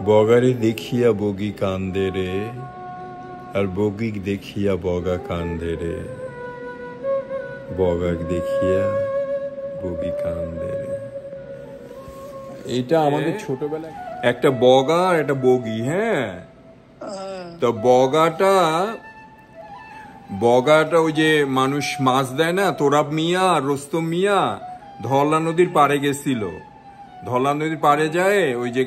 বগারে দেখিয়া বগি কান্দে রে, আর বগিক দেখিয়া বগা কান্দে রে, বগাক দেখিয়া বগি কান্দে রে। এটা আমাদের ছোটবেলায় একটা বগা আর একটা বগি। হ্যাঁ, তো বগাটা ওই যে মানুষ মাছ দেয় না, তোরাব মিয়া আর রোস্তম মিয়া ধলা নদীর পাড়ে গেছিল। ধলা নদীর পাড়ে যায় ওই যে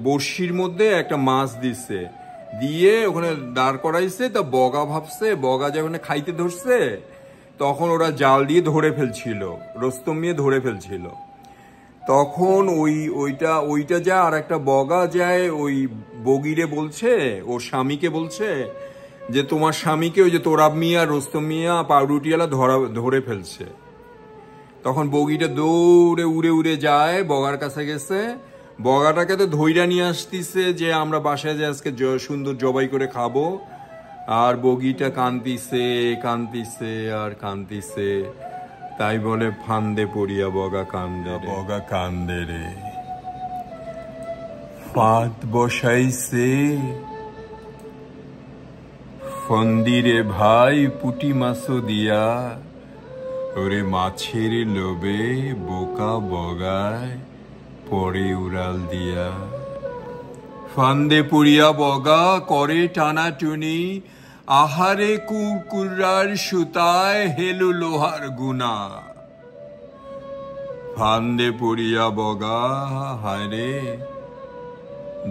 বড়শির মধ্যে একটা মাছ দিছে, দিয়ে ওখানে দাঁড় করাইছে। তা বগা ভাবছে, বগা যখন খাইতে ধরছে তখন ওরা জাল দিয়ে ধরে ফেলছিল, রোস্তম মিয়া ধরে ফেলছিল। তখন ওইটা যায়, আর একটা বগা যায় ওই বগিরে বলছে, ওর স্বামীকে বলছে যে তোমার স্বামীকে ওই যে তোরাব মিয়া রোস্তম মিয়া পাউরুটিওয়ালা ধরে ফেলছে। তখন বগিটা দৌড়ে উড়ে উড়ে যায়, বগার কাছে গেছে, বগাটাকে তো ধইরা নিয়ে আসতিছে যে আমরা বাসায় যে আজকে সুন্দর জবাই করে খাবো। আর বগিটা কান্দিছে কান্দিছে আর কান্দিছে, তাই বলে ফান্দে পড়িয়া বগা কান্দে রে। ফাঁদ বসাইছে ফন্দিরে ভাই পুটি মাছও দিয়া, ওরে মাছের লোভে বোকা বগায় পরে উড়াল দিয়া। ফান্দে পড়িয়া বগা করে টানাটুনি, আহারে কুকুরার সুতায় হেলু লোহার গুনা। ফান্দে পড়িয়া বগা হায়রে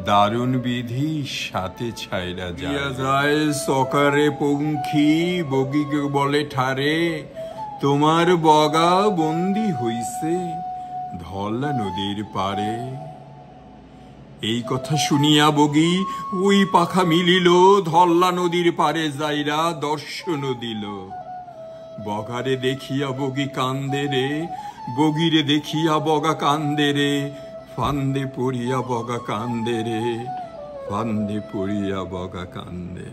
দারুণ বিধি সাথে ছাইরা যায়। সকারে পঙ্খী বগিকে বলে ঠারে, তোমার বগা বন্দি হইছে ধলা নদীর পারে। এই কথা শুনিয়া বগি ওই পাখা মিলিল, ধল্লা নদীর পারে যাইরা দর্শন দিল। বগারে দেখিয়া বগি কান্দে রে, বগিরে দেখিয়া বগা কান্দে রে। ফান্দে পড়িয়া বগা কান্দে রে, ফান্দে পড়িয়া বগা কান্দে।